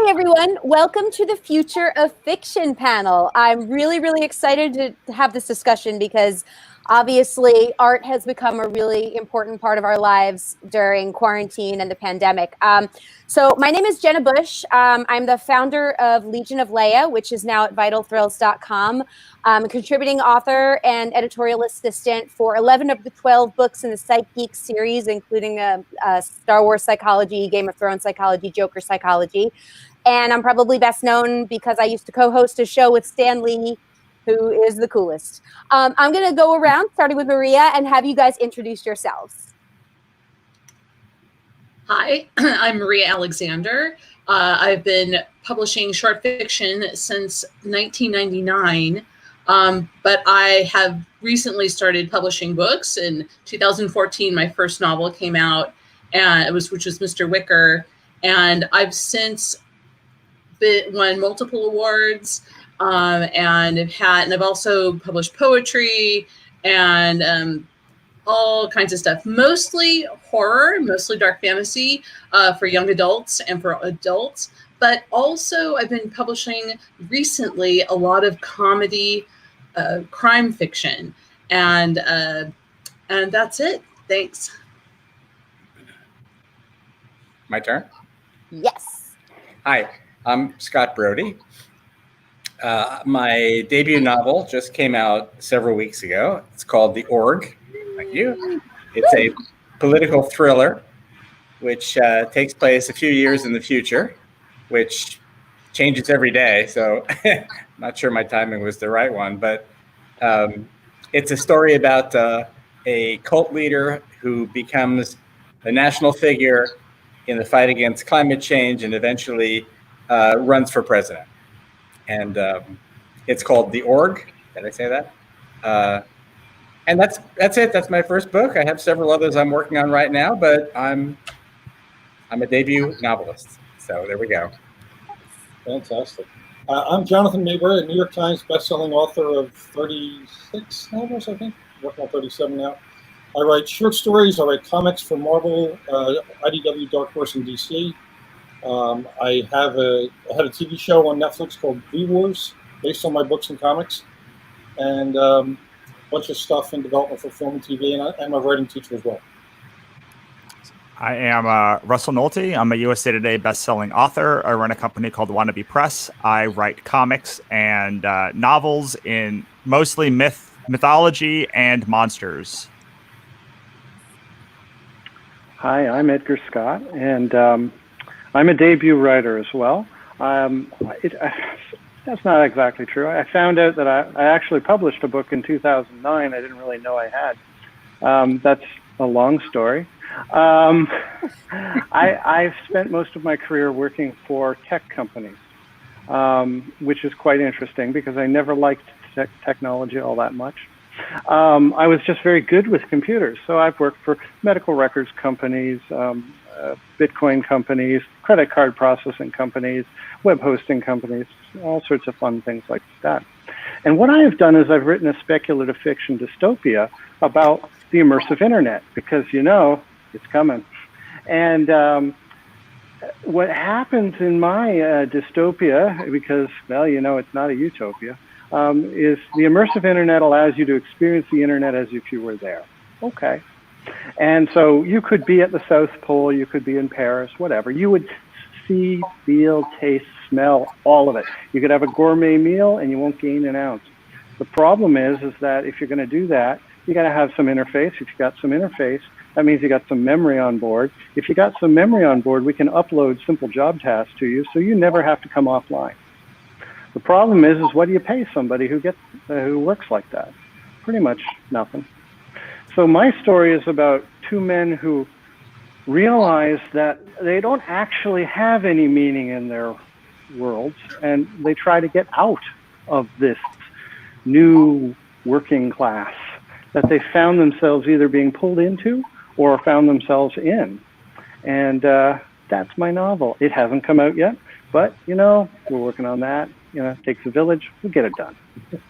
Everyone, welcome to the Future of Fiction panel. I'm really excited to have this discussion because obviously art has become a really important part of our lives during quarantine and the pandemic. So my name is Jenna Bush. I'm the founder of Legion of Leia, which is now at vitalthrills.com. I'm a contributing author and editorial assistant for 11 of the 12 books in the Psych Geek series, including Star Wars psychology, Game of Thrones psychology, Joker psychology. And I'm probably best known because I used to co-host a show with Stan Lee, who is the coolest. I'm going to go around, starting with Maria, and have you guys introduce yourselves. Hi, I'm Maria Alexander. I've been publishing short fiction since 1999, but I have recently started publishing books. In 2014, my first novel came out, which was Mr. Wicker, and I've since won multiple awards, and I've also published poetry and all kinds of stuff, mostly horror, mostly dark fantasy for young adults and for adults. But also I've been publishing recently a lot of comedy, crime fiction, and that's it. Thanks. My turn? Yes. Hi. I'm Scott Brody. My debut novel just came out several weeks ago. It's called The Org. Thank you. It's a political thriller, which takes place a few years in the future, which changes every day. So I'm not sure my timing was the right one, but it's a story about a cult leader who becomes a national figure in the fight against climate change and eventually runs for president. And it's called The Org. Did I say that? And that's it. That's my first book. I have several others I'm working on right now, but I'm a debut novelist. So there we go. Fantastic. I'm Johnathan Maberry, a New York Times bestselling author of 36 novels, I think. I'm working on 37 now. I write short stories. I write comics for Marvel, IDW, Dark Horse, and DC. I had a TV show on Netflix called V-Wars, based on my books and comics, and a bunch of stuff in development for film and TV, and I'm a writing teacher as well. I am Russell Nolte. I'm a USA Today best-selling author. I run a company called Wannabe Press. I write comics and novels in mostly mythology and monsters. Hi, I'm Edgar Scott, and I'm a debut writer as well. That's not exactly true. I found out that I actually published a book in 2009. I didn't really know I had. That's a long story. I've spent most of my career working for tech companies, which is quite interesting because I never liked technology all that much. I was just very good with computers. So I've worked for medical records companies, Bitcoin companies, credit card processing companies, web hosting companies, all sorts of fun things like that. And what I have done is I've written a speculative fiction dystopia about the immersive internet because, you know, it's coming. And what happens in my dystopia, because, well, you know, it's not a utopia, is the immersive internet allows you to experience the internet as if you were there. Okay. And so you could be at the South Pole, you could be in Paris, whatever. You would see, feel, taste, smell, all of it. You could have a gourmet meal and you won't gain an ounce. The problem is that if you're going to do that, you got to have some interface. If you got some interface, that means you got some memory on board. If you got some memory on board, we can upload simple job tasks to you, so you never have to come offline. The problem is what do you pay somebody who works like that? Pretty much nothing. So my story is about two men who realize that they don't actually have any meaning in their worlds, and they try to get out of this new working class that they found themselves either being pulled into or found themselves in. And that's my novel. It hasn't come out yet, but we're working on that. It takes a village. We'll get it done.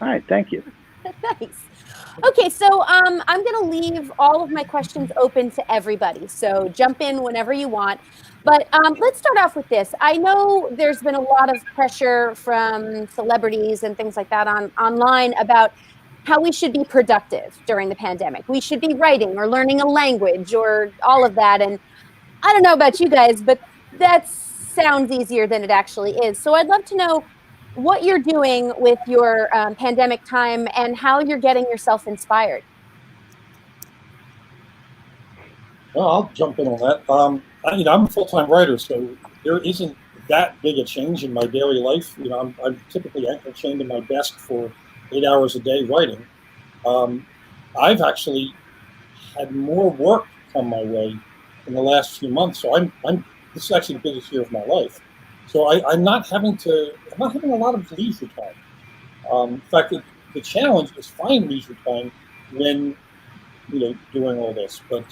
All right, thank you. Nice. Okay, so I'm going to leave all of my questions open to everybody. So jump in whenever you want. But let's start off with this. I know there's been a lot of pressure from celebrities and things like that online about how we should be productive during the pandemic. We should be writing or learning a language or all of that. And I don't know about you guys, but that sounds easier than it actually is. So I'd love to know what you're doing with your pandemic time and how you're getting yourself inspired. Well, I'll jump in on that. I'm a full-time writer, so there isn't that big a change in my daily life. I'm typically anchor chained to my desk for 8 hours a day writing. I've actually had more work come my way in the last few months, so this is actually the biggest year of my life. So I'm not having a lot of leisure time. In fact, the challenge is find leisure time when doing all this. But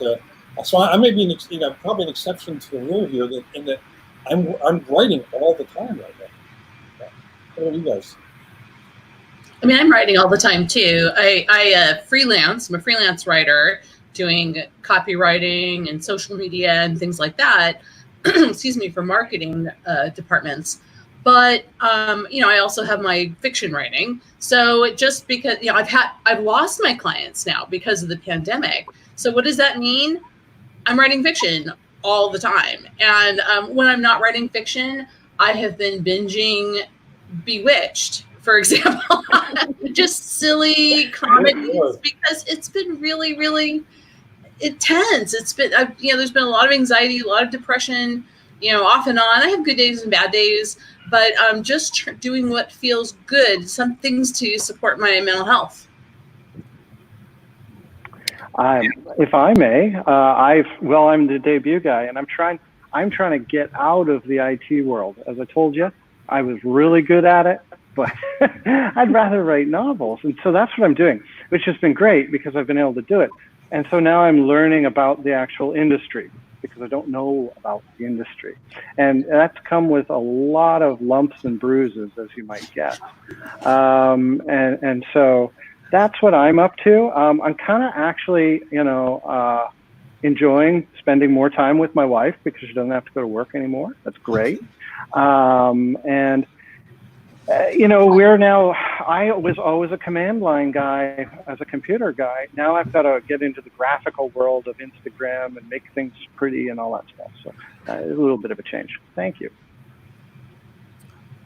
so I may be probably an exception to the rule here in that I'm writing all the time right now. What about you guys? I mean, I'm writing all the time too. I freelance. I'm a freelance writer doing copywriting and social media and things like that. Excuse me, for marketing departments. But I also have my fiction writing. So just because I've lost my clients now because of the pandemic. So what does that mean? I'm writing fiction all the time. And when I'm not writing fiction, I have been binging Bewitched, for example. Just silly comedies, because it's been really, really intense. It's been, there's been a lot of anxiety, a lot of depression, off and on. I have good days and bad days, but I'm just doing what feels good, some things to support my mental health. If I may, I'm the debut guy, and I'm trying to get out of the IT world. As I told you, I was really good at it, but I'd rather write novels. And so that's what I'm doing, which has been great because I've been able to do it. And so now I'm learning about the actual industry because I don't know about the industry. And that's come with a lot of lumps and bruises, as you might guess. And so that's what I'm up to. I'm kind of actually, enjoying spending more time with my wife because she doesn't have to go to work anymore. That's great. I was always a command line guy as a computer guy. Now I've got to get into the graphical world of Instagram and make things pretty and all that stuff. So a little bit of a change. Thank you.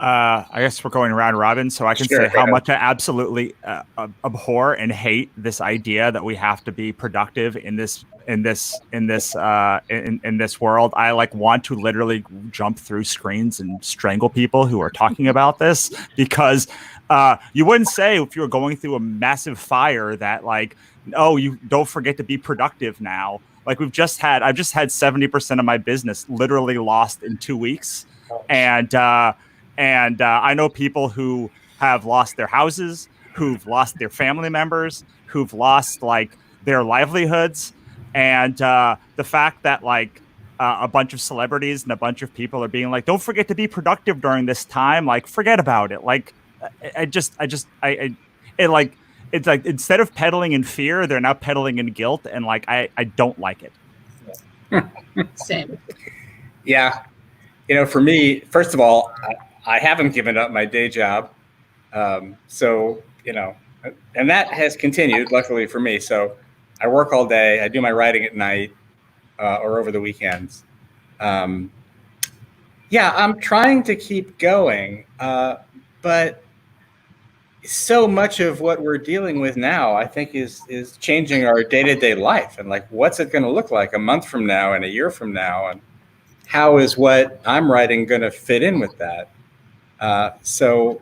I guess we're going round robin, so I can say how much I absolutely abhor and hate this idea that we have to be productive in this world. I want to literally jump through screens and strangle people who are talking about this, because you wouldn't say if you were going through a massive fire that you don't forget to be productive now. I've just had 70% of my business literally lost in 2 weeks, and I know people who have lost their houses, who've lost their family members, who've lost their livelihoods. And the fact that a bunch of celebrities and a bunch of people are being don't forget to be productive during this time. Forget about it. It's instead of peddling in fear, they're now peddling in guilt. And I don't like it. Same. Yeah. For me, first of all, I haven't given up my day job. And that has continued, luckily for me. So I work all day. I do my writing at night or over the weekends. I'm trying to keep going, but so much of what we're dealing with now, I think, is changing our day-to-day life. And like, what's it going to look like a month from now and a year from now? And how is what I'm writing going to fit in with that? So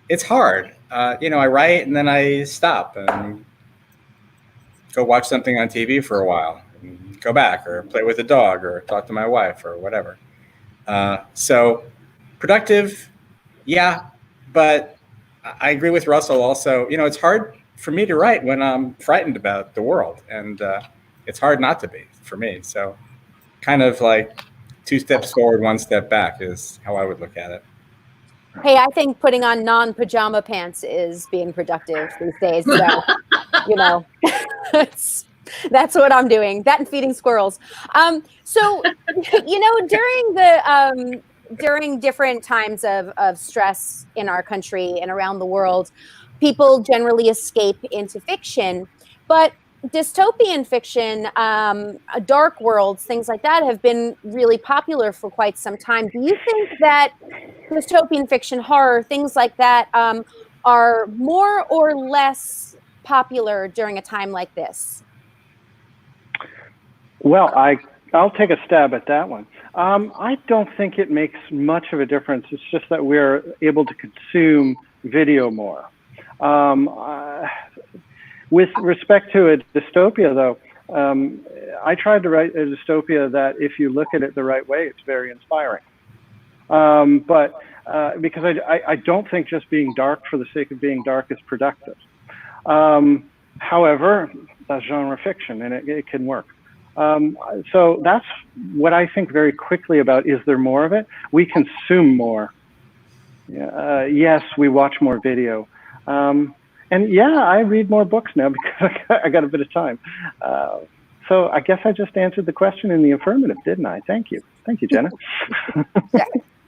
it's hard. I write and then I stop and go watch something on TV for a while, and go back or play with a dog or talk to my wife or whatever. So productive, yeah, but I agree with Russell also. It's hard for me to write when I'm frightened about the world, and it's hard not to be for me. So kind of like 2 steps forward, 1 step back is how I would look at it. Hey, I think putting on non-pajama pants is being productive these days. So, that's what I'm doing. That and feeding squirrels. So, during different times of stress in our country and around the world, people generally escape into fiction. But dystopian fiction, dark worlds, things like that have been really popular for quite some time. Do you think that dystopian fiction, horror, things like that are more or less popular during a time like this? Well, I'll take a stab at that one. I don't think it makes much of a difference. It's just that we're able to consume video more. With respect to a dystopia, though, I tried to write a dystopia that, if you look at it the right way, it's very inspiring. But because I don't think just being dark for the sake of being dark is productive. However, that's genre fiction, and it can work. So that's what I think very quickly about, is there more of it? We consume more. Yes, we watch more video. And yeah, I read more books now because I got a bit of time. So I guess I just answered the question in the affirmative, didn't I? Thank you. Thank you, Jenna.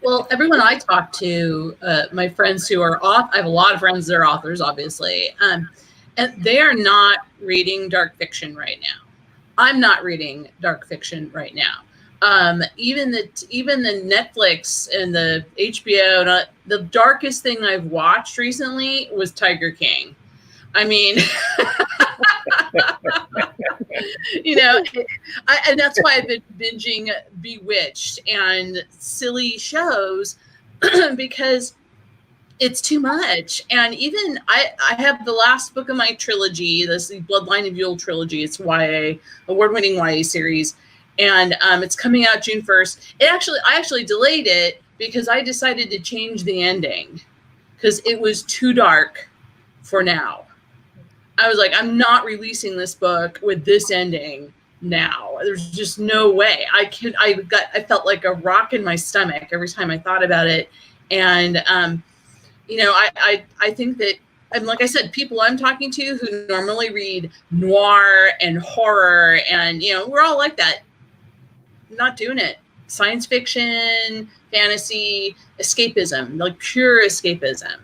Well, everyone I talk to, my friends who are I have a lot of friends that are authors, obviously, and they are not reading dark fiction right now. I'm not reading dark fiction right now. Even the Netflix and the HBO, the darkest thing I've watched recently was Tiger King. I mean, and that's why I've been binging Bewitched and silly shows because it's too much. And even I have the last book of my trilogy, this Bloodline of Yule trilogy. It's YA, award-winning YA series. And it's coming out June 1st. I actually delayed it because I decided to change the ending because it was too dark for now. I was like, I'm not releasing this book with this ending now. There's just no way. I felt like a rock in my stomach every time I thought about it. And I think that, and like I said, people I'm talking to who normally read noir and horror, and we're all like that. Not doing it. Science fiction, fantasy, escapism, like pure escapism.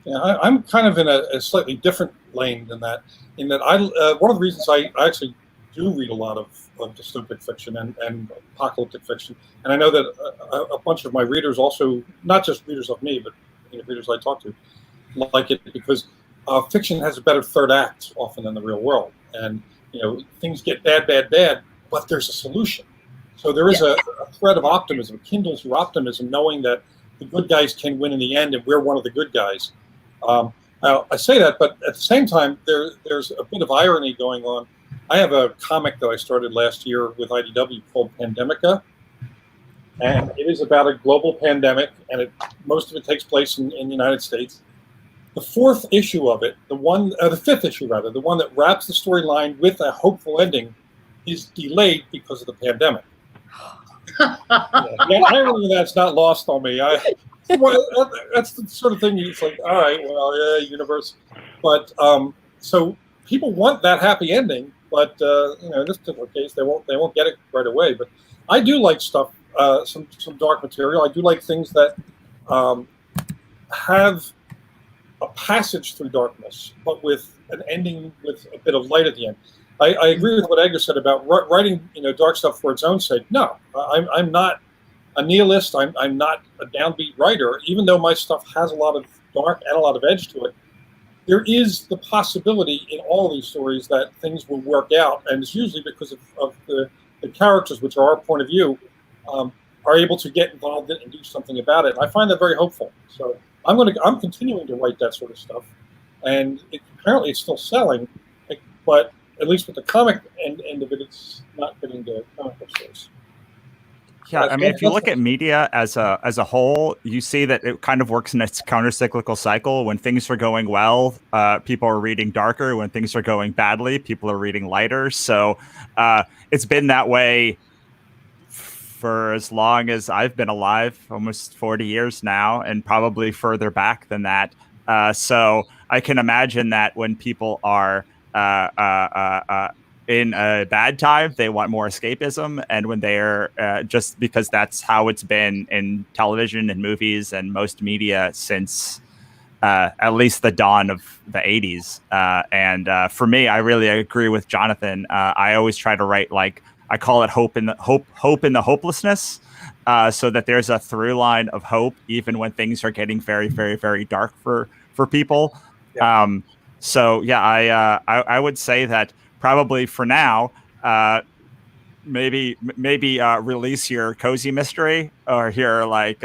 Yeah, I'm kind of in a slightly different lane than that. In that, one of the reasons I actually do read a lot of dystopic fiction and apocalyptic fiction, and I know that a bunch of my readers also, not just readers of me, but readers I talk to, like it because fiction has a better third act often than the real world, and things get bad, but there's a solution. So there is a thread of optimism, kindles your optimism, knowing that the good guys can win in the end, and we're one of the good guys. Now, I say that, but at the same time, there's a bit of irony going on. I have a comic that I started last year with IDW called Pandemica, and it is about a global pandemic, and most of it takes place in the United States. The fourth issue of it, the fifth issue rather, the one that wraps the storyline with a hopeful ending, is delayed because of the pandemic. The irony of that's not lost on me. That's the sort of thing. It's like, all right, well, yeah, universe, but so people want that happy ending, but in this particular case, they won't get it right away. But I do like stuff, some dark material. I do like things that have a passage through darkness, but with an ending with a bit of light at the end. I agree with what Edgar said about writing, dark stuff for its own sake. No, I'm not a nihilist. I'm not a downbeat writer, even though my stuff has a lot of dark and a lot of edge to it, there is the possibility in all these stories that things will work out, and it's usually because of the characters, which are our point of view, are able to get involved in and do something about it. And I find that very hopeful. So I'm continuing to write that sort of stuff, and apparently it's still selling, but at least with the comic end of it, it's not getting to comic book stores. Yeah, I mean, if you look at media as a whole, you see that it kind of works in a counter-cyclical cycle. When things are going well, people are reading darker. When things are going badly, people are reading lighter. So it's been that way for as long as I've been alive, almost 40 years now, and probably further back than that. So I can imagine that when people are in a bad time, they want more escapism, and when they're just because that's how it's been in television and movies and most media since at least the dawn of the 80s. And for me, I really agree with Johnathan. I always try to write, like, I call it hope in the hopelessness, so that there's a through line of hope even when things are getting very, very, very dark for people. Yeah. So yeah, I would say that probably for now, maybe release your cozy mystery, or your with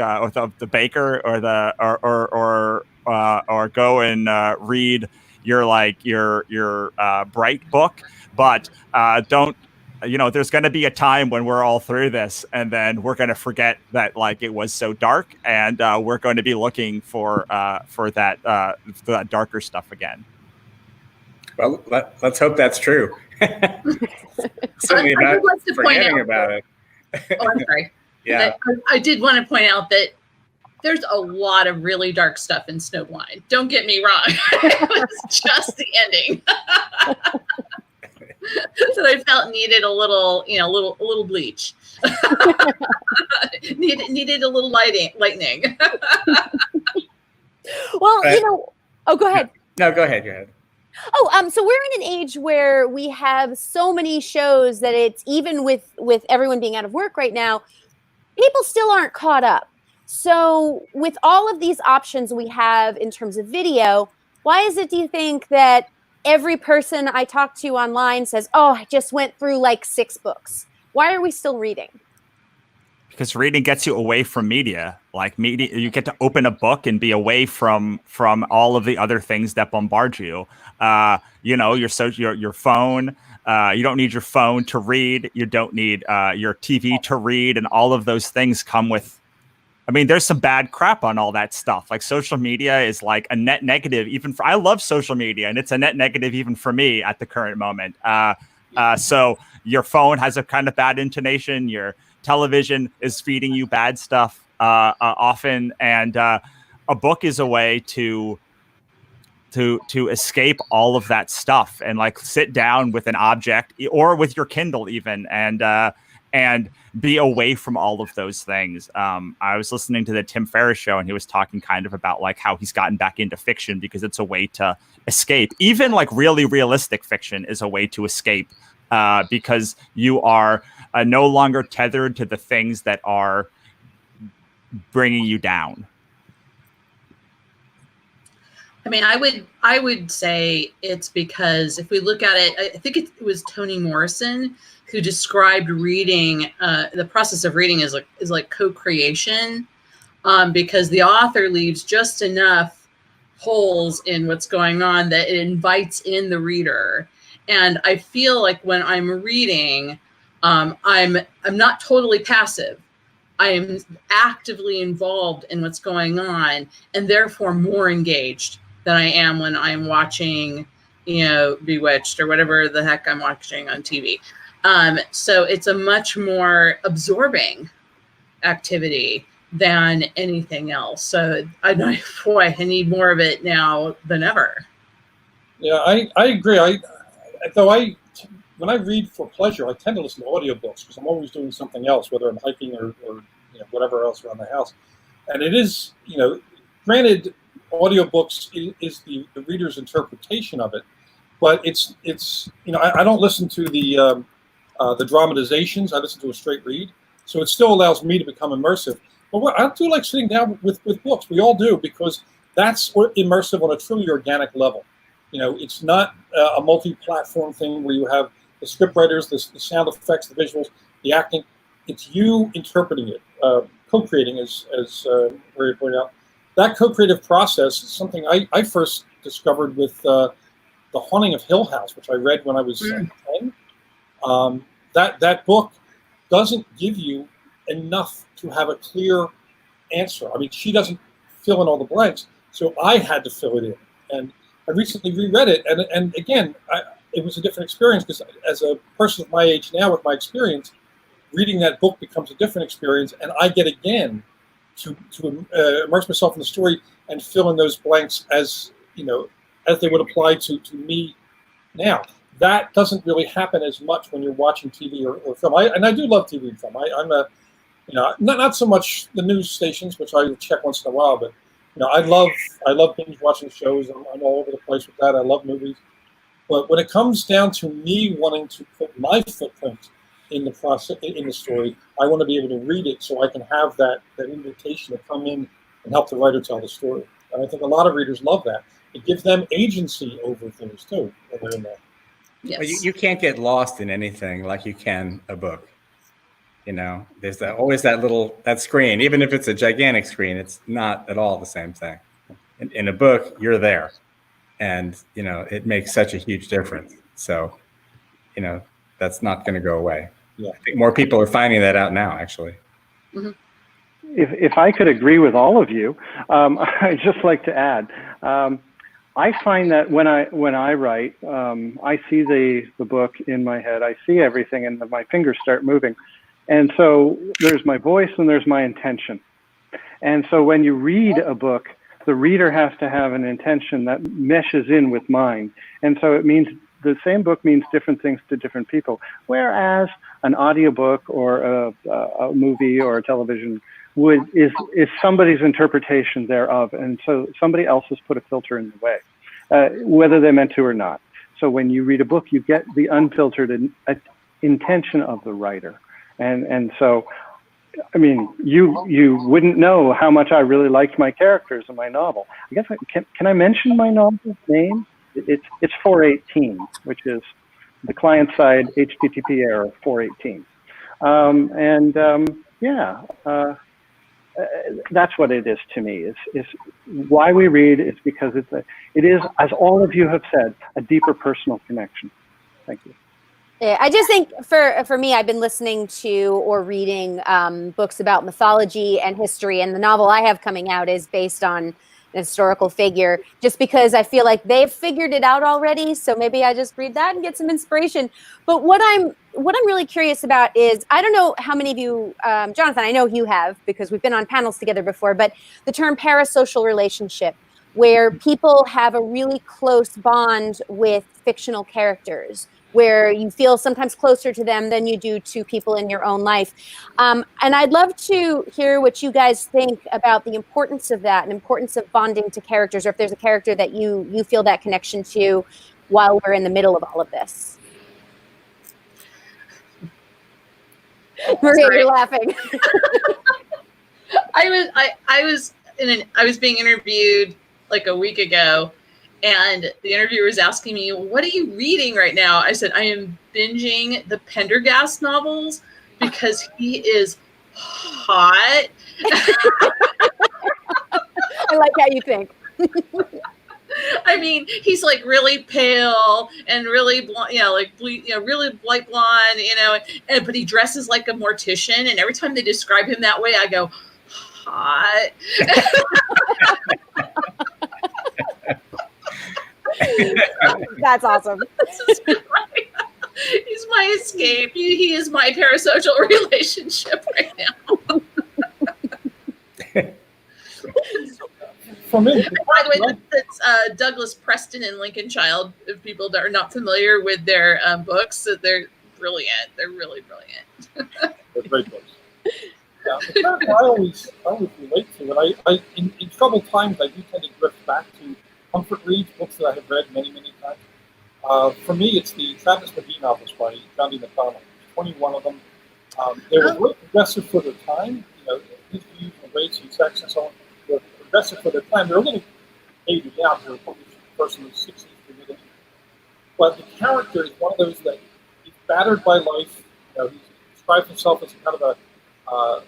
the baker, or go and read your bright book, but don't. There's going to be a time when we're all through this, and then we're going to forget that it was so dark, and we're going to be looking for that darker stuff again. Well, let's hope that's true. Certainly not forgetting about it. Oh, I'm sorry. Yeah. I did want to point out that there's a lot of really dark stuff in Snowblind. Don't get me wrong. It was just the ending. So I felt needed a little, a little bleach. needed a little lightning. Well, oh, go ahead. No, go ahead. Oh, so we're in an age where we have so many shows that it's even with everyone being out of work right now, people still aren't caught up. So with all of these options we have in terms of video, why is it, do you think, that every person I talk to online says, "Oh, I just went through 6 books"? Why are we still reading? Because reading gets you away from media. Media, you get to open a book and be away from all of the other things that bombard you. Your phone. You don't need your phone to read. You don't need your TV to read, and all of those things come with. I mean, there's some bad crap on all that stuff. Social media is a net negative. I love social media, and it's a net negative even for me at the current moment. So your phone has a kind of bad intonation. Your television is feeding you bad stuff often, and a book is a way to escape all of that stuff and sit down with an object or with your Kindle even, and be away from all of those things. I was listening to the Tim Ferriss show, and he was talking kind of about how he's gotten back into fiction because it's a way to escape. Even really realistic fiction is a way to escape, because you are no longer tethered to the things that are bringing you down. I mean, I would say it's because if we look at it, I think it was Toni Morrison who described reading, the process of reading is like co-creation, because the author leaves just enough holes in what's going on that it invites in the reader. And I feel like when I'm reading, I'm not totally passive. I am actively involved in what's going on, and therefore more engaged than I am when I'm watching, Bewitched or whatever the heck I'm watching on TV. So it's a much more absorbing activity than anything else. So I need more of it now than ever. Yeah, I agree. When I read for pleasure, I tend to listen to audiobooks because I'm always doing something else, whether I'm hiking or whatever else around the house. And it is, granted, audiobooks is the reader's interpretation of it, but it's I don't listen to the dramatizations. I listen to a straight read, so it still allows me to become immersive. But I do like sitting down with books. We all do, because That's immersive on a truly organic level. You know, it's not a multi-platform thing where you have the scriptwriters, the sound effects, the visuals, the acting. It's you interpreting it, co-creating, as Maria pointed out. That co-creative process is something I first discovered with The Haunting of Hill House, which I read when I was 10. That book doesn't give you enough to have a clear answer. I mean, she doesn't fill in all the blanks, so I had to fill it in. And I recently reread it, and again, it was a different experience, because as a person of my age now, with my experience, reading that book becomes a different experience, and I get again to immerse myself in the story and fill in those blanks as they would apply to me now. That doesn't really happen as much when you're watching TV or film. I do love TV and film. I'm a not so much the news stations, which I check once in a while, but I love binge watching shows. I'm all over the place with that. I love movies. But when it comes down to me wanting to put my footprint in the process, in the story, I want to be able to read it so I can have that invitation to come in and help the writer tell the story. And I think a lot of readers love that. It gives them agency over things too when they're in there. Yes. Well, you can't get lost in anything like you can a book. There's always that screen, even if it's a gigantic screen, it's not at all the same thing. In a book, you're there, and it makes such a huge difference. So, that's not going to go away. Yeah. I think more people are finding that out now, actually. Mm-hmm. If I could agree with all of you, I'd just like to add. I find that when I write, I see the book in my head. I see everything, and my fingers start moving. And so there's my voice and there's my intention. And so when you read a book, the reader has to have an intention that meshes in with mine. And so it means the same book means different things to different people. Whereas an audiobook or a movie or a television is somebody's interpretation thereof. And so somebody else has put a filter in the way, whether they meant to or not. So when you read a book, you get the unfiltered intention of the writer. And so, I mean, you wouldn't know how much I really liked my characters in my novel. I guess can I mention my novel's name? It's 418, which is the client side HTTP error 418. That's what it is to me. Is why we read. It's because it is, as all of you have said, a deeper personal connection. Thank you. Yeah, I just think for me, I've been listening to or reading books about mythology and history, and the novel I have coming out is based on an historical figure, just because I feel like they've figured it out already. So maybe I just read that and get some inspiration. But what I'm really curious about is, I don't know how many of you, Johnathan, I know you have, because we've been on panels together before, but the term parasocial relationship, where people have a really close bond with fictional characters, where you feel sometimes closer to them than you do to people in your own life. And I'd love to hear what you guys think about the importance of that and importance of bonding to characters, or if there's a character that you feel that connection to while we're in the middle of all of this. Maria, you're laughing. I was being interviewed like a week ago, and the interviewer was asking me, "What are you reading right now?" I said, "I am binging the Pendergast novels because he is hot." I like how you think. I mean, he's like really pale and really blonde, really light blonde, but he dresses like a mortician, and every time they describe him that way, I go, hot. That's awesome. He's my escape. He is my parasocial relationship right now. For me, by the way, that's Douglas Preston and Lincoln Child. If people that are not familiar with their books, they're brilliant. They're really brilliant. They're great books. Yeah, the fact I always relate to it. In troubled times, I do tend to drift back to comfort reads, books that I have read many, many times. For me, it's the Travis McGee novels by John D. McConnell. 21 of them. They were really progressive for their time. His views on race and sex and so on were progressive for their time. They're a little hated out here, probably the person who's 60 for me. But the character is one of those that he's battered by life. You know, he describes himself as kind of a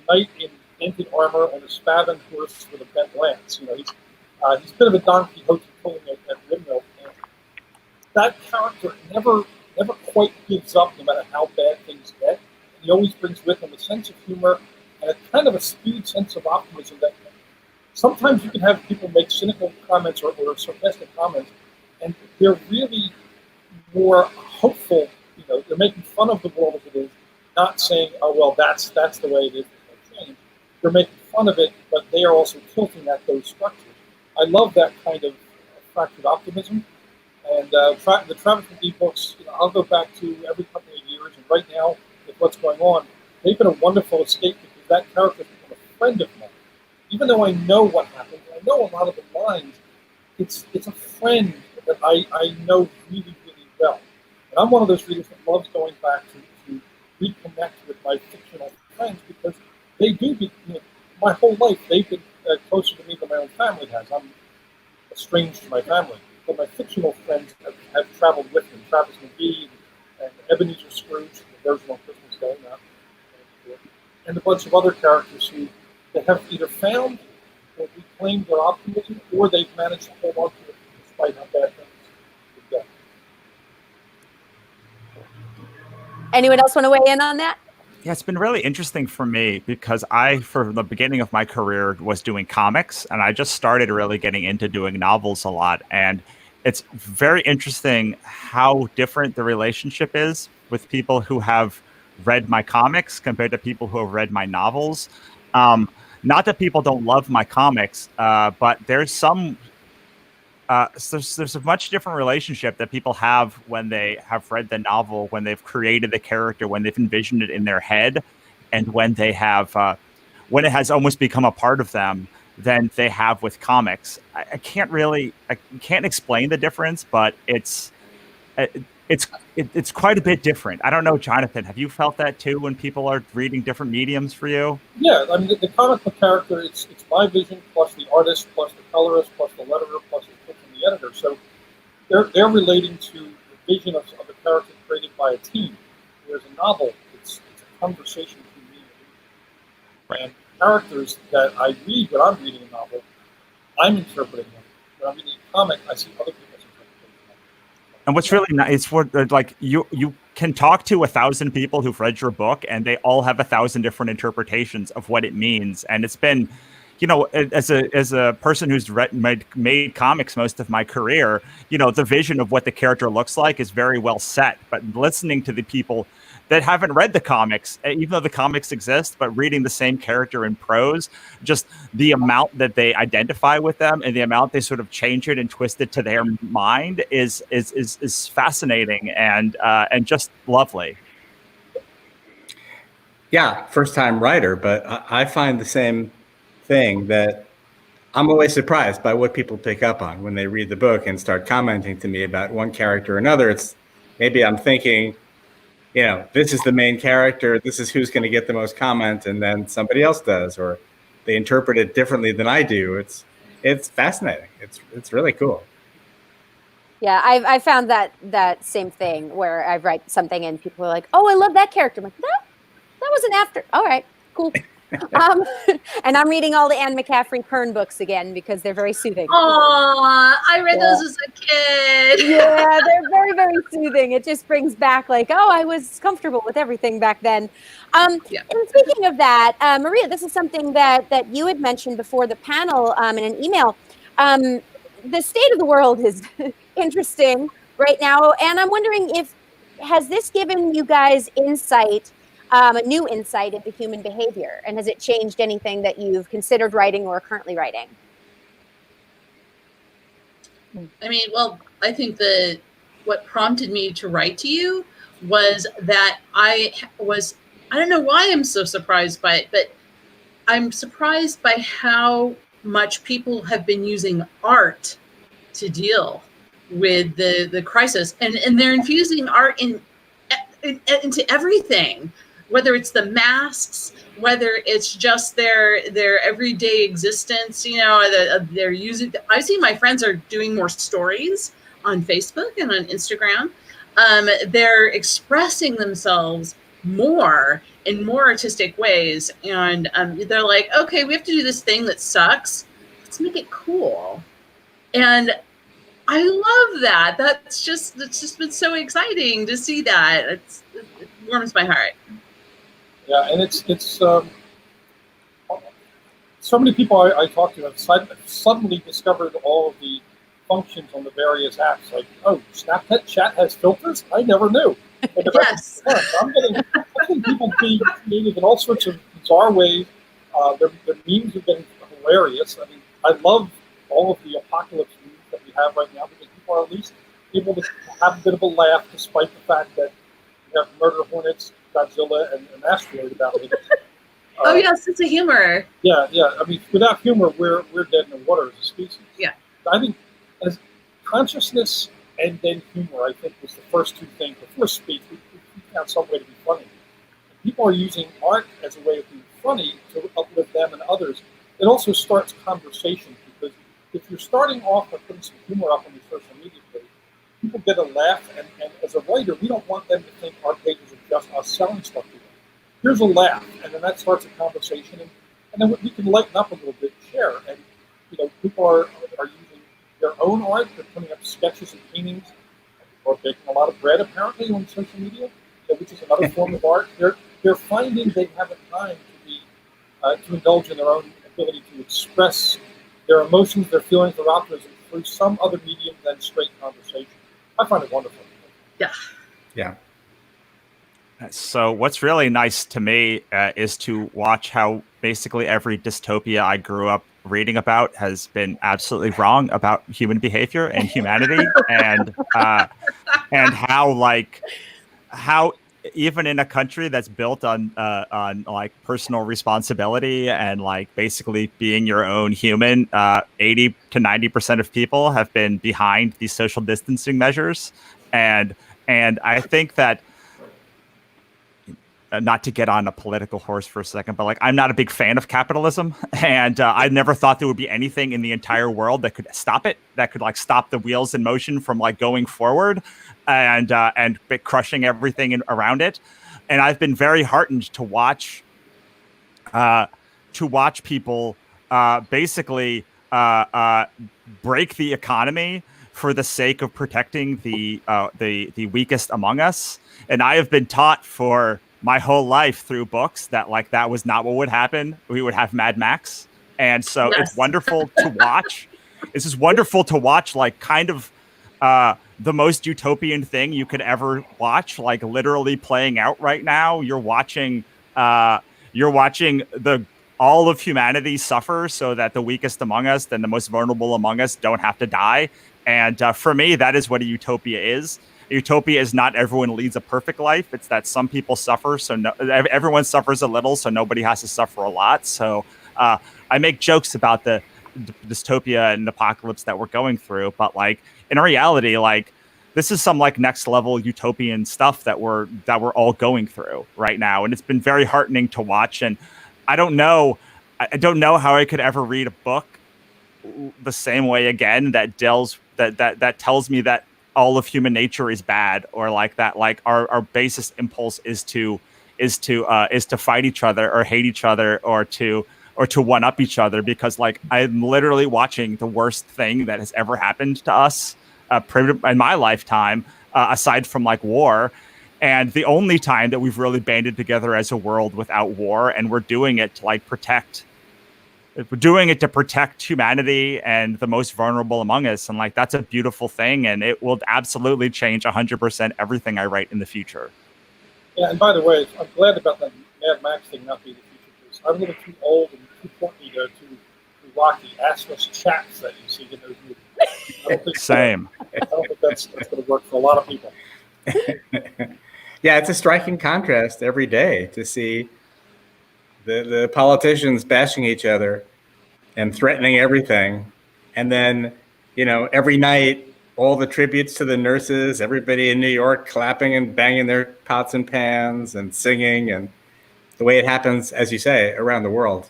knight in painted armor on a spavined horse with a bent lance. You know, he's a bit of a Don Quixote pulling at windmill. And that character never quite gives up, no matter how bad things get. And he always brings with him a sense of humor and a kind of a skewed sense of optimism that sometimes you can have people make cynical comments or sarcastic comments, and they're really more hopeful. You know, they're making fun of the world as it is, not saying, "Oh well, that's the way it is." They're making fun of it, but they are also tilting at those structures. I love that kind of fractured optimism. And the Travis McGee books, you know, I'll go back to every couple of years, and right now, with what's going on, they've been a wonderful escape because that character has become a friend of mine. Even though I know what happened, I know a lot of the lines, it's a friend that I know really, really well. And I'm one of those readers that loves going back to reconnect with my fictional friends because they do, you know, my whole life, they've been closer to me than my own family has. I'm estranged from my family. But my fictional friends have traveled with me. Travis McGee and Ebenezer Scrooge, the version on Christmas Day, and a bunch of other characters who they have either found or reclaimed their optimism, or they've managed to hold on to it despite how bad things have been. Anyone else want to weigh in on that? Yeah, it's been really interesting for me because for the beginning of my career, was doing comics, and I just started really getting into doing novels a lot. And it's very interesting how different the relationship is with people who have read my comics compared to people who have read my novels. Not that people don't love my comics, but there's there's a much different relationship that people have when they have read the novel, when they've created the character, when they've envisioned it in their head, and when they have when it has almost become a part of them than they have with comics. I can't explain the difference, but it's quite a bit different. I don't know, Johnathan, have you felt that too when people are reading different mediums for you? Yeah, I mean, the comic book character, it's my vision plus the artist plus the colorist plus the letterer plus the editor. So they're relating to the vision of a character created by a team. Whereas a novel, it's a conversation between me and you. Right. And characters that I read when I'm reading a novel, I'm interpreting them. When I'm reading a comic, I see other people's interpretation. And what's really nice for like you can talk to 1,000 people who've read your book, and they all have 1,000 different interpretations of what it means. And it's been, you know, as a person who's made comics most of my career, you know, the vision of what the character looks like is very well set. But listening to the people that haven't read the comics, even though the comics exist, but reading the same character in prose, just the amount that they identify with them and the amount they sort of change it and twist it to their mind is fascinating and just lovely. Yeah, first time writer, but I find the same thing, that I'm always surprised by what people pick up on when they read the book and start commenting to me about one character or another. It's maybe I'm thinking, you know, this is the main character, this is who's going to get the most comment, and then somebody else does, or they interpret it differently than I do. It's fascinating. It's really cool. Yeah, I found that same thing where I write something and people are like, "Oh, I love that character." I'm like, that was an after. All right, cool. And I'm reading all the Anne McCaffrey Kern books again because they're very soothing. Oh, I read those as a kid. Yeah, they're very, very soothing. It just brings back like, oh, I was comfortable with everything back then. And speaking of that, Maria, this is something that you had mentioned before the panel in an email. The state of the world is interesting right now, and I'm wondering has this given you guys insight, a new insight into human behavior, and has it changed anything that you've considered writing or are currentently writing? I mean, well, I think that what prompted me to write to you was that I don't know why I'm so surprised by it, but I'm surprised by how much people have been using art to deal with the crisis, and they're infusing art into everything. whether it's the masks, whether it's just their everyday existence, they're using. I see my friends are doing more stories on Facebook and on Instagram. They're expressing themselves more in more artistic ways, and they're like, okay, we have to do this thing that sucks. Let's make it cool. And I love that. That's just been so exciting to see that. It warms my heart. Yeah, and it's so many people I talk to have suddenly discovered all of the functions on the various apps. Like, oh, Snapchat chat has filters? I never knew. Yes. I'm getting people being creative in all sorts of bizarre ways. Their memes have been hilarious. I mean, I love all of the apocalypse memes that we have right now because people are at least able to have a bit of a laugh despite the fact that we have murder hornets, Godzilla, and an asteroid about it. Oh yes, it's a humor. Yeah. I mean, without humor, we're dead in the water as a species. Yeah. I think as consciousness and then humor, I think, was the first two things. Before speech, we found some way to be funny. And people are using art as a way of being funny to uplift them and others. It also starts conversation because if you're starting off by putting some humor up on your social media page, people get a laugh. And as a writer, we don't want them to think our pages are just us selling stuff to them. Here's a laugh, and then that starts a conversation, and then we can lighten up a little bit and share. And people are using their own art. They're putting up sketches and paintings, or baking a lot of bread apparently on social media, which is another form of art. They're finding they have a time to indulge in their own ability to express their emotions, their feelings, their optimism through some other medium than straight conversation. I find it wonderful. Yeah. So what's really nice to me is to watch how basically every dystopia I grew up reading about has been absolutely wrong about human behavior and humanity, and how even in a country that's built on like personal responsibility and like basically being your own human, 80 to 90% of people have been behind these social distancing measures, and I think that. Not to get on a political horse for a second, but like I'm not a big fan of capitalism, and I never thought there would be anything in the entire world that could stop it, that could like stop the wheels in motion from like going forward, and crushing everything around it. And I've been very heartened to watch people basically break the economy for the sake of protecting the weakest among us. And I have been taught for my whole life through books that like that was not what would happen. We would have Mad Max. And so It's wonderful to watch. This is wonderful to watch, like kind of the most utopian thing you could ever watch, like literally playing out right now. You're watching all of humanity suffer so that the weakest among us and the most vulnerable among us don't have to die. And for me, that is what a utopia is. Utopia is not everyone leads a perfect life. It's that some people suffer, so everyone suffers a little, so nobody has to suffer a lot. So I make jokes about the dystopia and apocalypse that we're going through, but like in reality, like this is some like next level utopian stuff that we're all going through right now, and it's been very heartening to watch. And I don't know how I could ever read a book the same way again that tells me that all of human nature is bad, or like that like our basest impulse is to fight each other or hate each other or to one up each other, because like I'm literally watching the worst thing that has ever happened to us in my lifetime, aside from like war, and the only time that we've really banded together as a world without war, and we're doing it to like protect humanity and the most vulnerable among us. And like, that's a beautiful thing. And it will absolutely change 100% everything I write in the future. Yeah. And by the way, I'm glad about that Mad Max thing not being the future, because I'm a little too old and too portly to rock the assless chaps that you see in those movies. Same. I don't think that's going to work for a lot of people. Yeah. It's a striking contrast every day to see the politicians bashing each other and threatening everything. And then, every night, all the tributes to the nurses, everybody in New York clapping and banging their pots and pans and singing. And the way it happens, as you say, around the world,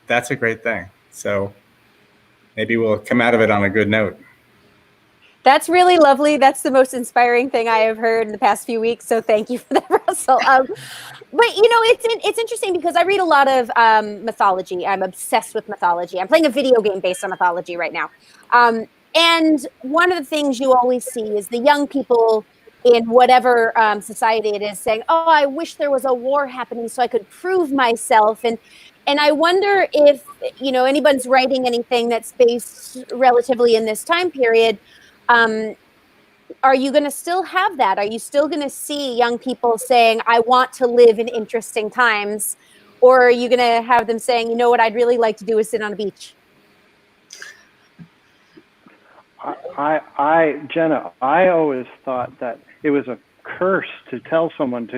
that's a great thing. So maybe we'll come out of it on a good note. That's really lovely. That's the most inspiring thing I have heard in the past few weeks. So thank you for that, Russell. But it's interesting because I read a lot of mythology. I'm obsessed with mythology. I'm playing a video game based on mythology right now. And one of the things you always see is the young people in whatever society it is saying, "Oh, I wish there was a war happening so I could prove myself." And I wonder if anyone's writing anything that's based relatively in this time period. Are you going to still have that? Are you still going to see young people saying, "I want to live in interesting times," or are you going to have them saying, "You know what I'd really like to do is sit on a beach"? Jenna, I always thought that it was a curse to tell someone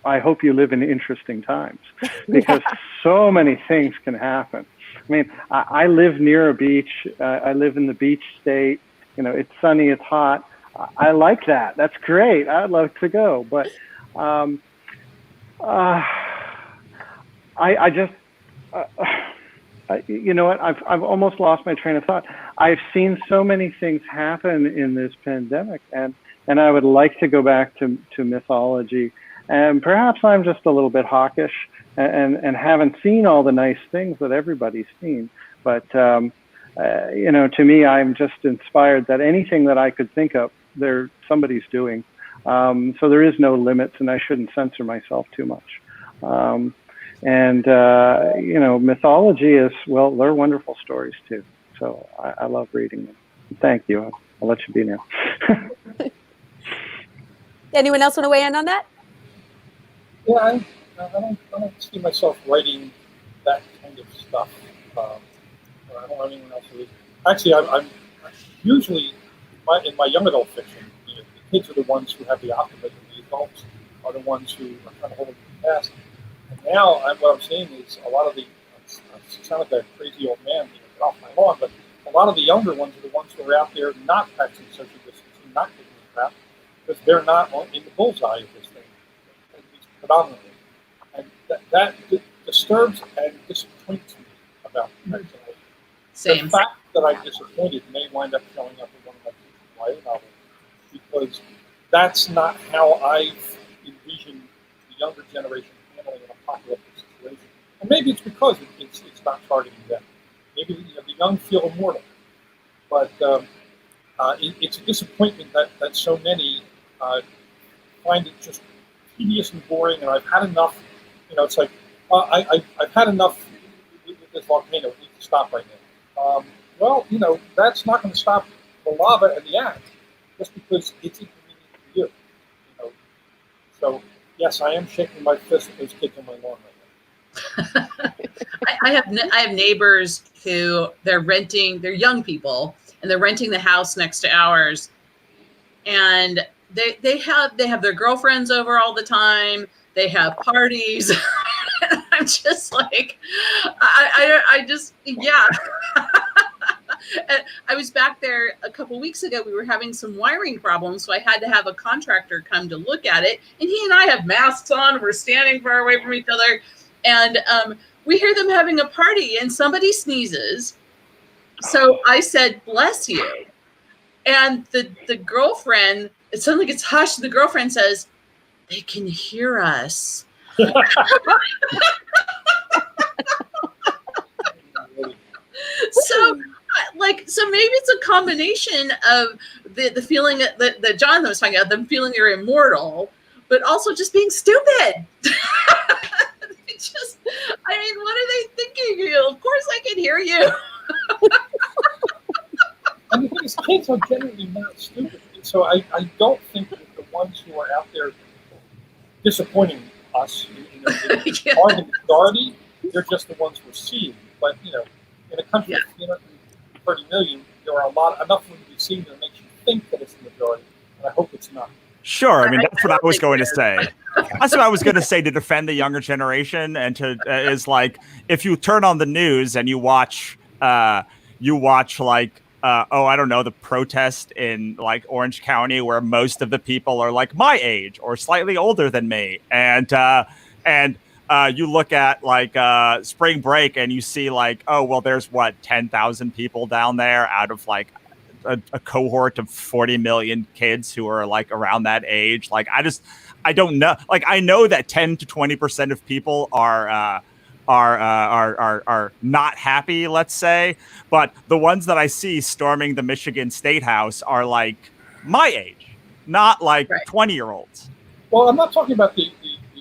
I hope you live in interesting times, because so many things can happen. I mean, I live near a beach. I live in the beach state. It's sunny, it's hot. I like that. That's great. I'd love to go. But you know what? I've almost lost my train of thought. I've seen so many things happen in this pandemic, and I would like to go back to mythology. And perhaps I'm just a little bit hawkish and haven't seen all the nice things that everybody's seen. But to me, I'm just inspired that anything that I could think of, somebody's doing. So there is no limits, and I shouldn't censor myself too much. Mythology is, well, they're wonderful stories too. So I love reading them. Thank you. I'll let you be now. Anyone else want to weigh in on that? Yeah, I don't see myself writing that kind of stuff. I don't know anyone else who is. Actually, I'm usually in my young adult fiction, the kids are the ones who have the optimism. The adults are the ones who are kind of holding the past. And now what I'm seeing is a lot of I sound like a crazy old man being off my lawn, but a lot of the younger ones are the ones who are out there not practicing social distancing, not taking the crap, because they're not in the bullseye of this thing, at least predominantly. And that disturbs and disappoints me about vaccination. Same. The fact that I'm disappointed may wind up showing up in one of my YA novels, because that's not how I've envisioned the younger generation handling an apocalyptic situation. And maybe it's because it's not targeting them. Maybe the young feel immortal. But it's a disappointment that so many find it just tedious and boring, and I've had enough. It's like, I've had enough with this volcano. We need to stop right now. That's not going to stop the lava and the ash just because it's inconvenient for you. So yes, I am shaking my fist at those kids on my lawn right now. I have neighbors who they're young people, and they're renting the house next to ours, and they have their girlfriends over all the time. They have parties. And I'm just like, yeah. And I was back there a couple weeks ago. We were having some wiring problems, so I had to have a contractor come to look at it. And he and I have masks on. We're standing far away from each other, and we hear them having a party, and somebody sneezes. So I said, "Bless you." And the girlfriend, it suddenly gets hushed. The girlfriend says, "They can hear us." So maybe it's a combination of the feeling that Johnathan was talking about, them feeling you're immortal, but also just being stupid. What are they thinking? Of course I can hear you. And the thing is, kids are generally not stupid. So I don't think that the ones who are out there disappointing us are the majority. They're just the ones we're seeing. But in a country of 330 million, there are enough of them to be seen that makes you think that it's the majority. And I hope it's not. Sure. I mean, that's what I was going to say. That's what I was going to say, to defend the younger generation, and to is like, if you turn on the news and you watch like, I don't know, the protest in like Orange County, where most of the people are like my age or slightly older than me, and you look at like spring break and you see like, oh, well, there's what, 10,000 people down there out of like a cohort of 40 million kids who are like around that age. Like, I don't know. Like, I know that 10 to 20% of people are not happy, let's say, but the ones that I see storming the Michigan State House are like my age, not like 20-year-olds. Well, I'm not talking about the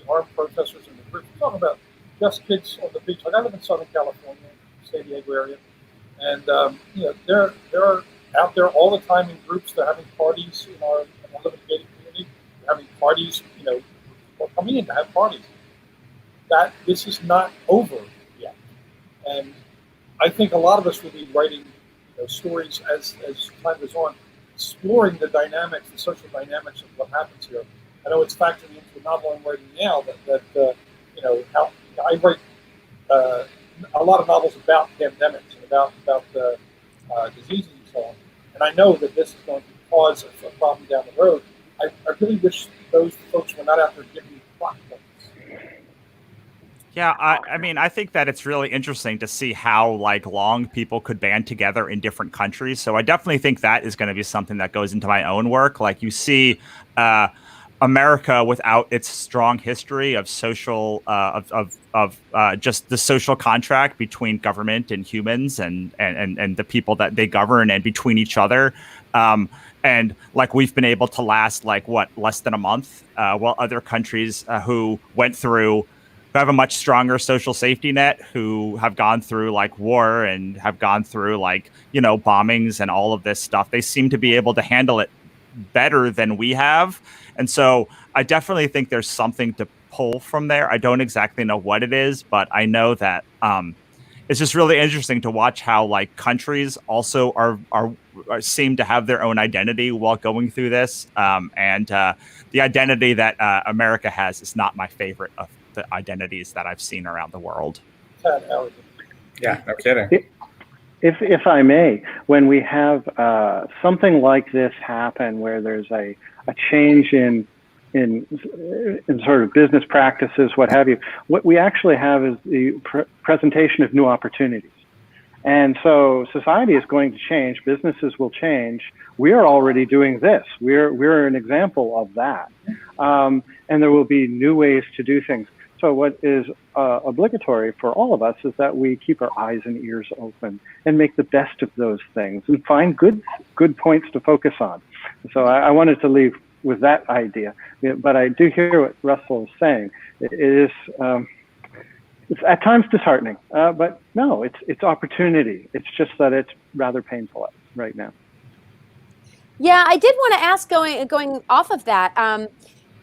armed protesters in the group. I'm talking about just kids on the beach. Like, I live in Southern California, San Diego area, and they're out there all the time in groups. They're having parties in our living gated community. They're having parties, people are coming in to have parties. That this is not over yet, and I think a lot of us will be writing stories as time goes on, exploring the dynamics, the social dynamics of what happens here. I know it's factoring into a novel I'm writing now that how I write a lot of novels about pandemics and about diseases and so on, and I know that this is going to cause a problem down the road. I really wish those folks were not out there giving me plot points. Yeah, I mean, I think that it's really interesting to see how like long people could band together in different countries. So I definitely think that is going to be something that goes into my own work. Like you see America without its strong history of social just the social contract between government and humans and the people that they govern and between each other. And like we've been able to last like less than a month, while other countries who have a much stronger social safety net, who have gone through like war and have gone through like, bombings and all of this stuff, they seem to be able to handle it better than we have. And so I definitely think there's something to pull from there. I don't exactly know what it is, but I know that it's just really interesting to watch how like countries also are seem to have their own identity while going through this. And the identity that America has is not my favorite of the identities that I've seen around the world. Yeah, no kidding. If I may, when we have something like this happen, where there's a change in sort of business practices, what have you, what we actually have is the presentation of new opportunities. And so society is going to change, businesses will change. We are already doing this. We're an example of that. And there will be new ways to do things. So what is obligatory for all of us is that we keep our eyes and ears open and make the best of those things and find good points to focus on. So I wanted to leave with that idea, but I do hear what Russell is saying. It is it's at times disheartening, but no, it's opportunity. It's just that it's rather painful right now. Yeah, I did want to ask, going off of that.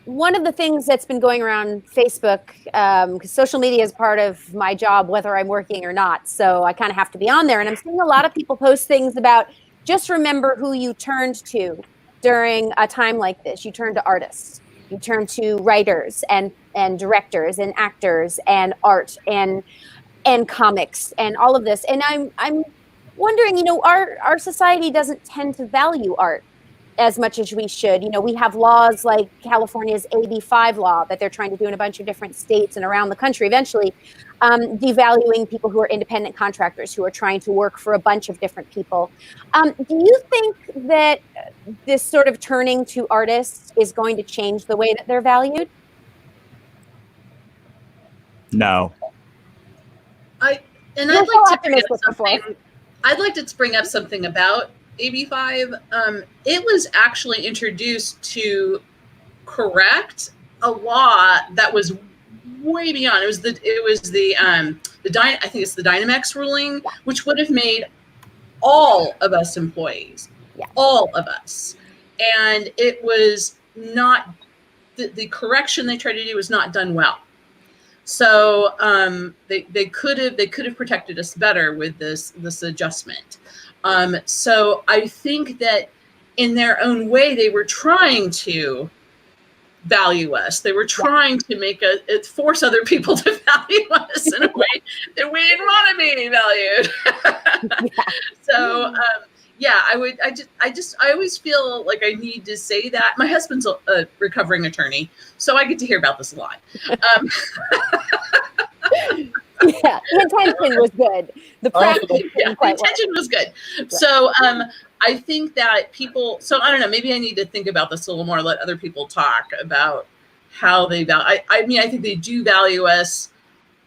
One of the things that's been going around Facebook, because social media is part of my job, whether I'm working or not. So I kind of have to be on there. And I'm seeing a lot of people post things about just remember who you turned to during a time like this. You turn to artists, you turn to writers and directors and actors and art and comics and all of this. And I'm wondering, our society doesn't tend to value art as much as we should. We have laws like California's AB 5 law that they're trying to do in a bunch of different states and around the country, eventually devaluing people who are independent contractors who are trying to work for a bunch of different people. Do you think that this sort of turning to artists is going to change the way that they're valued? No. I'd like to bring up something about AB 5. It was actually introduced to correct a law that was way beyond. I think it's the Dynamex ruling, which would have made all of us employees, all of us, and it was not the correction they tried to do was not done well. So they could have protected us better with this adjustment. So I think that in their own way, they were trying to value us. They were trying to force other people to value us in a way that we didn't want to be valued. So yeah, I always feel like I need to say that. My husband's a recovering attorney, so I get to hear about this a lot. Yeah, the intention was good. The practice didn't quite the intention work. was good. Right. So I think that people, so I don't know, maybe I need to think about this a little more, let other people talk about how they value. I mean, I think they do value us.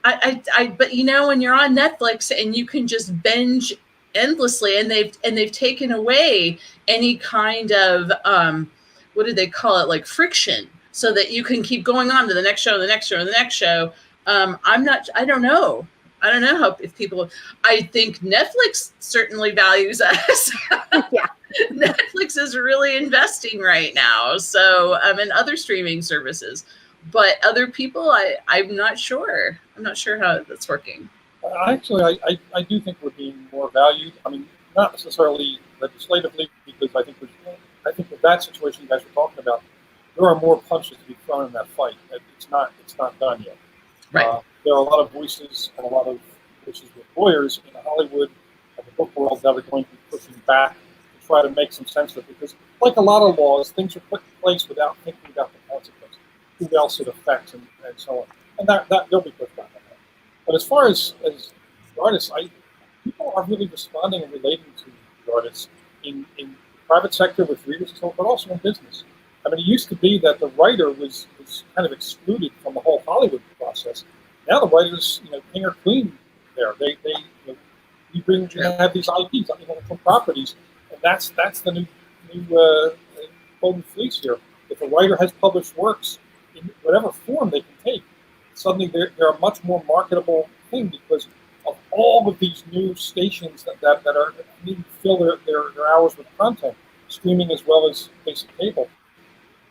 But you know, when you're on Netflix and you can just binge endlessly, and they've taken away any kind of what do they call it, like friction, so that you can keep going on to the next show and the next show and the next show. I don't know how, if people, I think Netflix certainly values us. Yeah. Netflix is really investing right now. So, and other streaming services, but other people, I'm not sure. I'm not sure how that's working. Actually, I do think we're being more valued. I mean, not necessarily legislatively, because I think with that situation you guys were talking about, there are more punches to be thrown in that fight. It's not done yet. Right. There are a lot of voices and a lot of voices with lawyers in Hollywood and the book world that are going to be pushing back to try to make some sense of it. Because, like a lot of laws, things are put in place without thinking about the consequences, who else it affects, and so on. And that there'll be pushback on that. But as far as artists, people are really responding and relating to the artists in the private sector with readers, but also in business. I mean, it used to be that the writer was kind of excluded from the whole Hollywood process. Now the writers, king or queen there. They have these IPs, intellectual properties, and that's the new golden fleece here. If a writer has published works in whatever form they can take, suddenly they're a much more marketable thing because of all of these new stations that are needing to fill their hours with content, streaming as well as basic cable.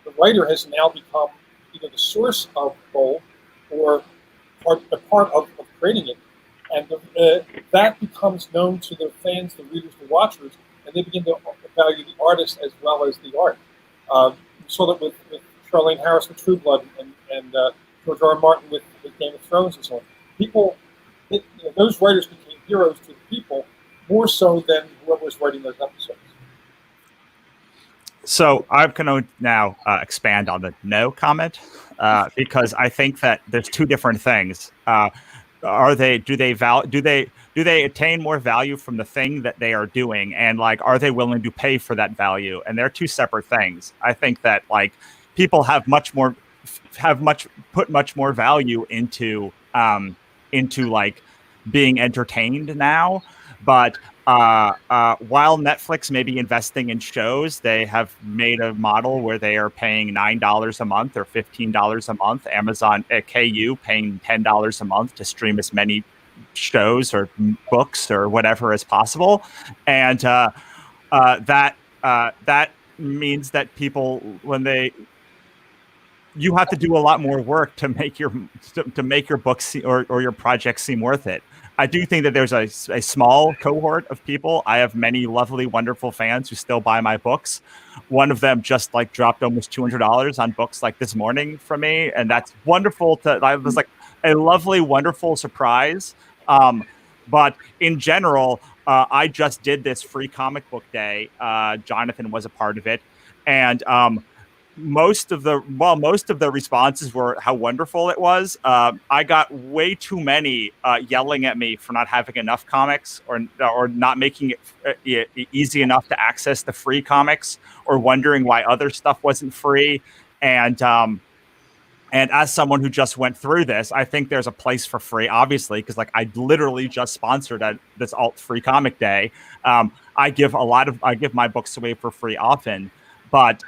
The writer has now become either the source of gold or a part of creating it. And that becomes known to the fans, the readers, the watchers, and they begin to value the artist as well as the art. We saw that with Charlene Harris with True Blood and George R. R. Martin with Game of Thrones and so on. People, those writers became heroes to the people more so than whoever was writing those episodes. So I'm going to now expand on the no comment because I think that there's two different things. Do they attain more value from the thing that they are doing, and are they willing to pay for that value? And they're two separate things. I think that people have put much more value into being entertained now, but while Netflix may be investing in shows, they have made a model where they are paying $9 a month or $15 a month. Amazon KU paying $10 a month to stream as many shows or books or whatever as possible, and that means that people, you have to do a lot more work to make your books or your projects seem worth it. I do think that there's a small cohort of people. I have many lovely, wonderful fans who still buy my books. One of them just dropped almost $200 on books this morning from me, and that's wonderful. I was a lovely, wonderful surprise. But in general, I just did this free comic book day. Johnathan was a part of it, and most of the responses were how wonderful it was. I got way too many yelling at me for not having enough comics or not making it easy enough to access the free comics, or wondering why other stuff wasn't free. And as someone who just went through this, I think there's a place for free, obviously, because I literally just sponsored this alt free comic day. I give my books away for free often, but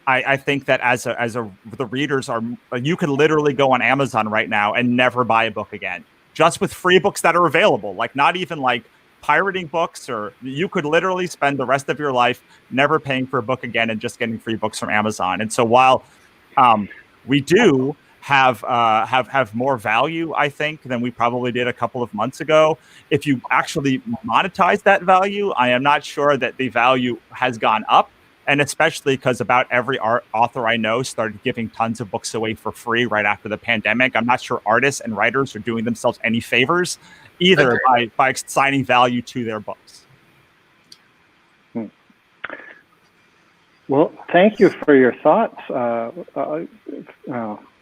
I think that the readers are, you could literally go on Amazon right now and never buy a book again, just with free books that are available. Not even pirating books, or you could literally spend the rest of your life never paying for a book again and just getting free books from Amazon. And so while we do have more value, I think, than we probably did a couple of months ago, if you actually monetize that value, I am not sure that the value has gone up. And especially because about every author I know started giving tons of books away for free right after the pandemic. I'm not sure artists and writers are doing themselves any favors either by assigning value to their books. Well, thank you for your thoughts,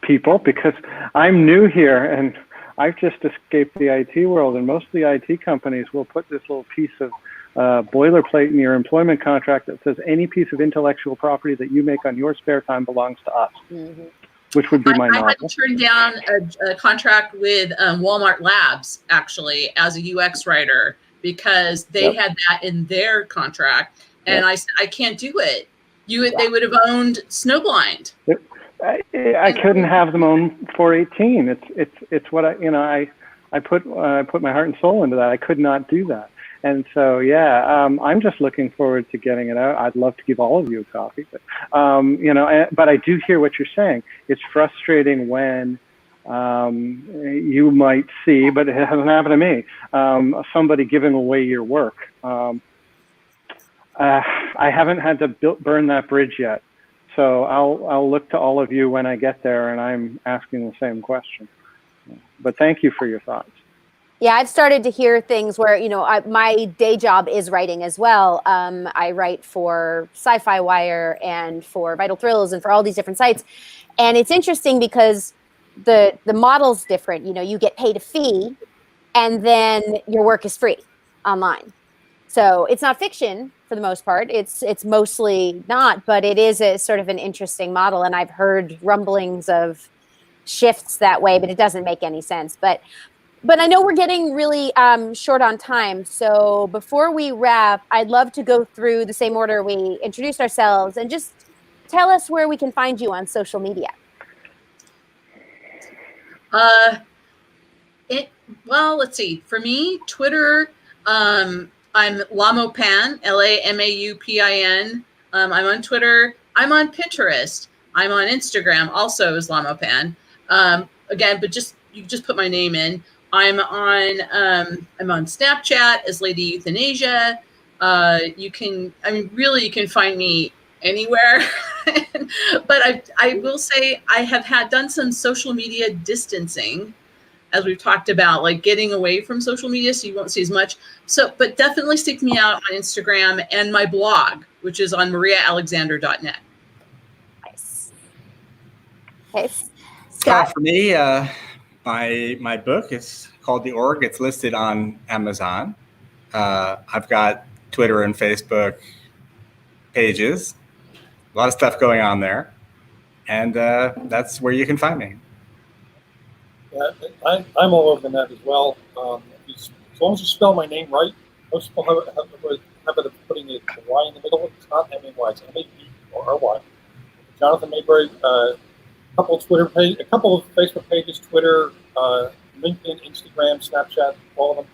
people, because I'm new here and I've just escaped the IT world, and most of the IT companies will put this little piece of boilerplate in your employment contract that says any piece of intellectual property that you make on your spare time belongs to us, which would be my novel. I had to turn down a contract with Walmart Labs, actually, as a UX writer, because they had that in their contract. And I said, I can't do it. They would have owned Snowblind. I couldn't have them own 418. It's what I put my heart and soul into that. I could not do that. And so, I'm just looking forward to getting it out. I'd love to give all of you a copy, but but I do hear what you're saying. It's frustrating when you might see, but it hasn't happened to me, somebody giving away your work. I haven't had to burn that bridge yet. So I'll look to all of you when I get there, and I'm asking the same question. But thank you for your thoughts. Yeah, I've started to hear things where, my day job is writing as well. I write for Sci-Fi Wire and for Vital Thrills and for all these different sites. And it's interesting because the model's different. You get paid a fee and then your work is free online. So it's not fiction for the most part. It's mostly not, but it is a sort of an interesting model. And I've heard rumblings of shifts that way, but it doesn't make any sense. But I know we're getting really short on time. So before we wrap, I'd love to go through the same order we introduced ourselves and just tell us where we can find you on social media. Let's see. For me, Twitter, I'm Lamopan, Lamaupin. I'm on Twitter. I'm on Pinterest. I'm on Instagram, also as Lamopan. Again, but you just put my name in. I'm on Snapchat as Lady Euthanasia. You can find me anywhere. But I will say I have done some social media distancing, as we've talked about, like getting away from social media so you won't see as much. So, but definitely stick me out on Instagram and my blog, which is on mariaalexander.net. Nice. Okay, Scott. For me, my book is called The Org. It's listed on Amazon. I've got Twitter and Facebook pages. A lot of stuff going on there. And that's where you can find me. Yeah, I'm all over the net as well. As long as you spell my name right, most people have a habit of putting a Y in the middle. It's not M-A-Y, it's M-A-B-R-Y. Johnathan Maberry, a couple of Facebook pages, Twitter, LinkedIn, Instagram, Snapchat, all of them.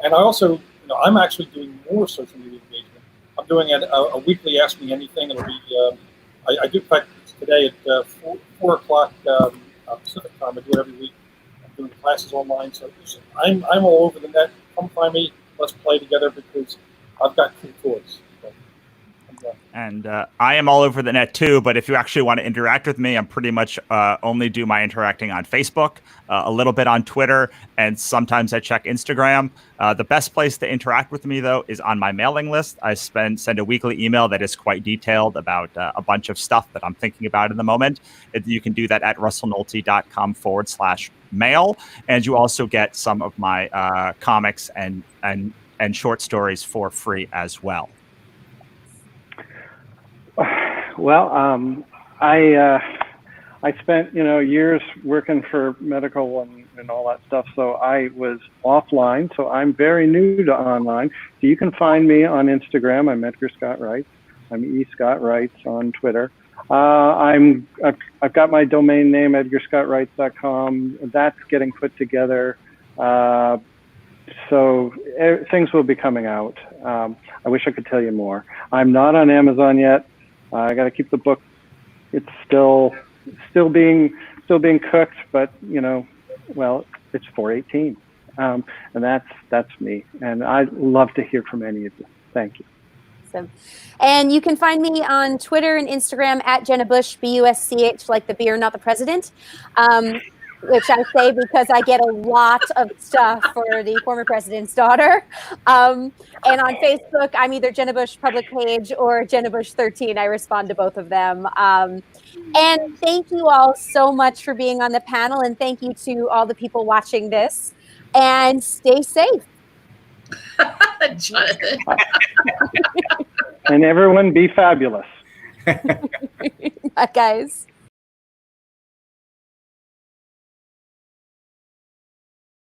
And I also, I'm actually doing more social media engagement. I'm doing a weekly Ask Me Anything. It'll be, I do, in fact, today at 4 o'clock Pacific time. I do it every week. I'm doing classes online. So I'm all over the net. Come find me. Let's play together because I've got cool toys. And I am all over the net too, but if you actually want to interact with me, I'm pretty much only do my interacting on Facebook, a little bit on Twitter, and sometimes I check Instagram. The best place to interact with me, though, is on my mailing list. I send a weekly email that is quite detailed about a bunch of stuff that I'm thinking about in the moment. You can do that at russellnolte.com/mail. And you also get some of my comics and short stories for free as well. Well, I spent years working for medical and all that stuff, so I was offline. So I'm very new to online. So you can find me on Instagram. I'm Edgar Scott Wright. I'm E Scott Wright on Twitter. I've got my domain name edgarscottwright.com. That's getting put together. So things will be coming out. I wish I could tell you more. I'm not on Amazon yet. I got to keep the book. It's still being cooked, but it's 418, and that's me. And I'd love to hear from any of you. Thank you. Awesome. And you can find me on Twitter and Instagram at Jenna Bush, BUSCH, like the beer, not the president. which I say because I get a lot of stuff for the former president's daughter. And on Facebook, I'm either Jenna Bush public page or Jenna Bush 13. I respond to both of them. And thank you all so much for being on the panel. And thank you to all the people watching this. And stay safe. Jonathan. And everyone be fabulous. Bye, guys.